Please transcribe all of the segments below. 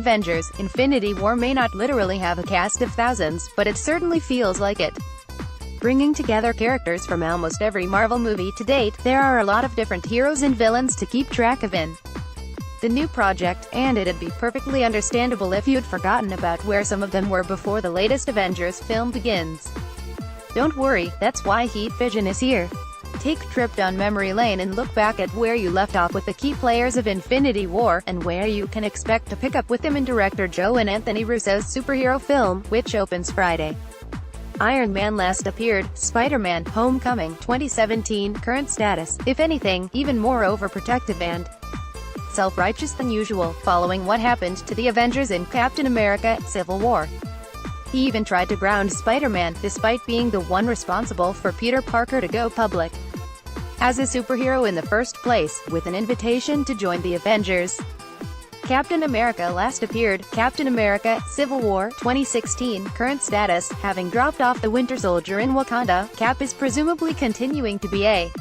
Avengers: Infinity War may not literally have a cast of thousands, but it certainly feels like it. Bringing together characters from almost every Marvel movie to date, there are a lot of different heroes and villains to keep track of in the new project, and it'd be perfectly understandable if you'd forgotten about where some of them were before the latest Avengers film begins. Don't worry, that's why Heat Vision is here. Take a trip down memory lane and look back at where you left off with the key players of Infinity War, and where you can expect to pick up with them in director Joe and Anthony Russo's superhero film, which opens Friday. Iron Man last appeared, Spider-Man: Homecoming, 2017, current status, if anything, even more overprotective and self-righteous than usual, following what happened to the Avengers in Captain America: Civil War. He even tried to ground Spider-Man, despite being the one responsible for Peter Parker to go public as a superhero in the first place, with an invitation to join the Avengers. Captain America last appeared, Captain America: Civil War, 2016, current status, having dropped off the Winter Soldier in Wakanda, Cap is presumably continuing to be a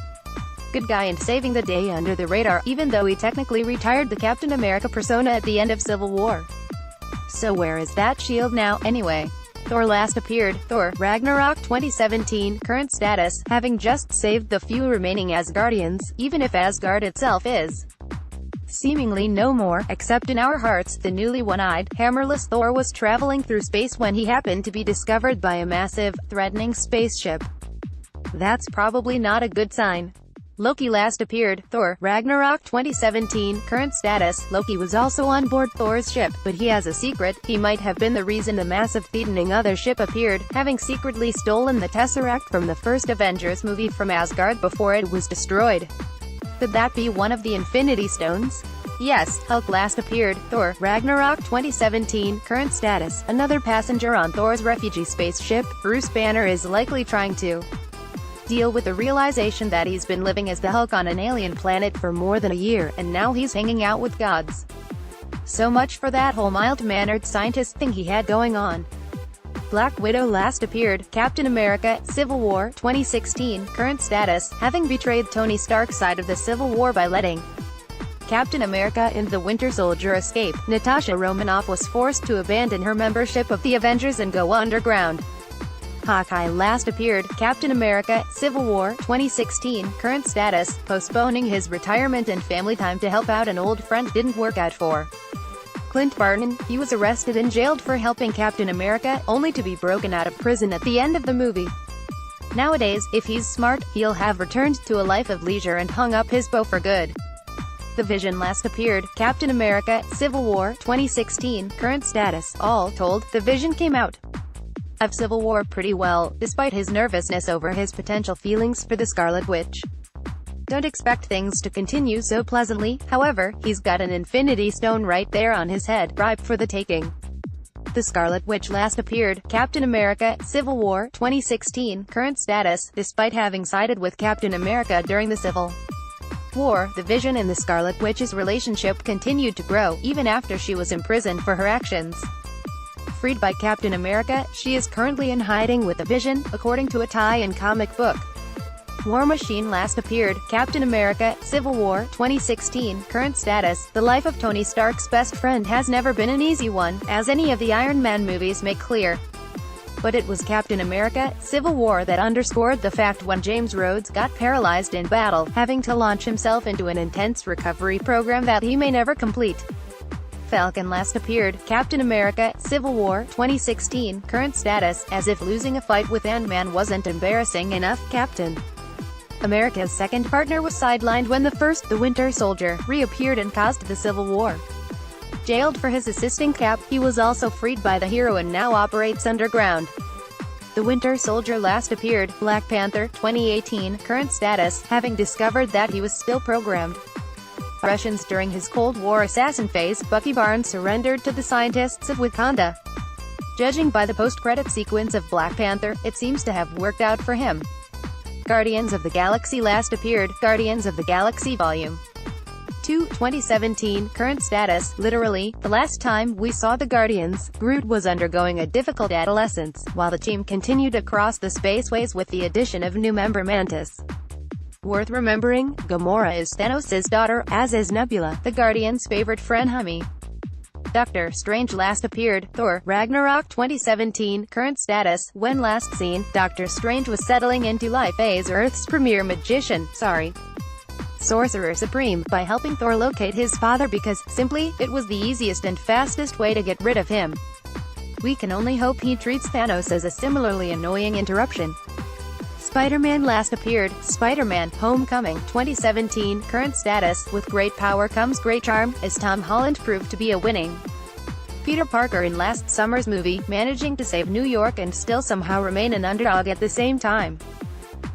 good guy and saving the day under the radar, even though he technically retired the Captain America persona at the end of Civil War. So where is that shield now, anyway? Thor last appeared, Thor: Ragnarok, 2017, current status, having just saved the few remaining Asgardians, even if Asgard itself is seemingly no more, except in our hearts. The newly one-eyed, hammerless Thor was traveling through space when he happened to be discovered by a massive, threatening spaceship. That's probably not a good sign. Loki last appeared, Thor: Ragnarok, 2017, current status, Loki was also on board Thor's ship, but he has a secret. He might have been the reason the massive threatening other ship appeared, having secretly stolen the Tesseract from the first Avengers movie from Asgard before it was destroyed. Could that be one of the Infinity Stones? Yes. Hulk last appeared, Thor: Ragnarok, 2017, current status, another passenger on Thor's refugee spaceship. Bruce Banner is likely trying to deal with the realization that he's been living as the Hulk on an alien planet for more than a year, and now he's hanging out with gods. So much for that whole mild-mannered scientist thing he had going on. Black Widow last appeared, Captain America: Civil War, 2016, current status, having betrayed Tony Stark's side of the Civil War by letting Captain America and the Winter Soldier escape, Natasha Romanoff was forced to abandon her membership of the Avengers and go underground. Hawkeye last appeared, Captain America: Civil War, 2016, current status, postponing his retirement and family time to help out an old friend didn't work out for Clint Barton. He was arrested and jailed for helping Captain America, only to be broken out of prison at the end of the movie. Nowadays, if he's smart, he'll have returned to a life of leisure and hung up his bow for good. The Vision last appeared, Captain America: Civil War, 2016, current status. All told, the Vision came out of Civil War pretty well, despite his nervousness over his potential feelings for the Scarlet Witch. Don't expect things to continue so pleasantly, however. He's got an Infinity Stone right there on his head, ripe for the taking. The Scarlet Witch last appeared, Captain America: Civil War, 2016, current status, despite having sided with Captain America during the Civil War. The Vision and the Scarlet Witch's relationship continued to grow, even after she was imprisoned for her actions. Freed by Captain America, she is currently in hiding with the Vision, according to a tie-in comic book. War Machine last appeared, Captain America: Civil War, 2016, current status, the life of Tony Stark's best friend has never been an easy one, as any of the Iron Man movies make clear. But it was Captain America: Civil War that underscored the fact when James Rhodes got paralyzed in battle, having to launch himself into an intense recovery program that he may never complete. Falcon last appeared, Captain America: Civil War, 2016, current status, as if losing a fight with Ant-Man wasn't embarrassing enough, Captain America's second partner was sidelined when the Winter Soldier, reappeared and caused the Civil War. Jailed for his assisting Cap, he was also freed by the hero and now operates underground. The Winter Soldier last appeared, Black Panther, 2018, current status, having discovered that he was still programmed Russians during his Cold War assassin phase. Bucky Barnes surrendered to the scientists of Wakanda. Judging by the post-credit sequence of Black Panther, it seems to have worked out for him. Guardians of the Galaxy last appeared, Guardians of the Galaxy Volume 2, 2017, current status, literally, the last time we saw the Guardians, Groot was undergoing a difficult adolescence, while the team continued across the spaceways with the addition of new member Mantis. Worth remembering, Gamora is Thanos' daughter, as is Nebula, the Guardians' favorite frenemy. Doctor Strange last appeared, Thor, Ragnarok 2017, current status, when last seen, Doctor Strange was settling into life as Earth's premier magician, Sorcerer Supreme, by helping Thor locate his father because, simply, it was the easiest and fastest way to get rid of him. We can only hope he treats Thanos as a similarly annoying interruption. Spider-Man last appeared, Spider-Man, Homecoming, 2017, current status, with great power comes great charm, as Tom Holland proved to be a winning Peter Parker in last summer's movie, managing to save New York and still somehow remain an underdog at the same time.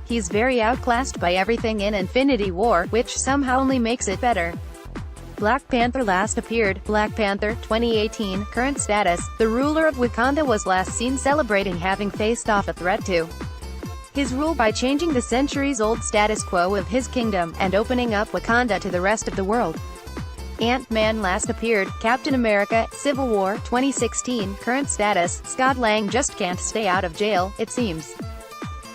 He's very outclassed by everything in Infinity War, which somehow only makes it better. Black Panther last appeared, Black Panther, 2018, current status, the ruler of Wakanda was last seen celebrating having faced off a threat to his rule by changing the centuries-old status quo of his kingdom, and opening up Wakanda to the rest of the world. Ant-Man last appeared, Captain America, Civil War, 2016, current status, Scott Lang just can't stay out of jail, it seems.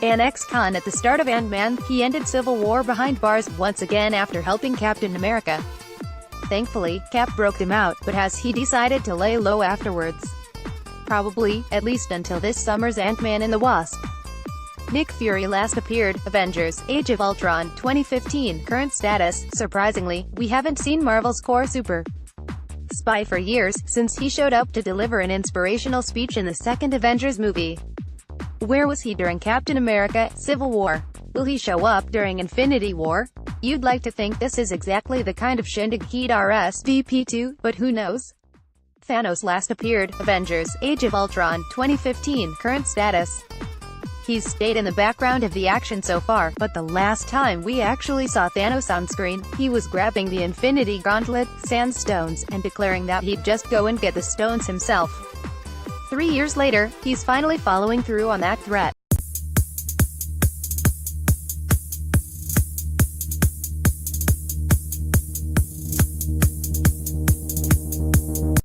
An ex-con at the start of Ant-Man, he ended Civil War behind bars, once again after helping Captain America. Thankfully, Cap broke him out, but has he decided to lay low afterwards? Probably, at least until this summer's Ant-Man and the Wasp. Nick Fury last appeared, Avengers, Age of Ultron, 2015, current status, surprisingly, we haven't seen Marvel's core super spy for years, since he showed up to deliver an inspirational speech in the second Avengers movie. Where was he during Captain America, Civil War? Will he show up during Infinity War? You'd like to think this is exactly the kind of shindig he'd RSVP to, but who knows? Thanos last appeared, Avengers, Age of Ultron, 2015, current status. He's stayed in the background of the action so far, but the last time we actually saw Thanos on screen, he was grabbing the Infinity Gauntlet, Sand Stones, and declaring that he'd just go and get the stones himself. 3 years later, he's finally following through on that threat.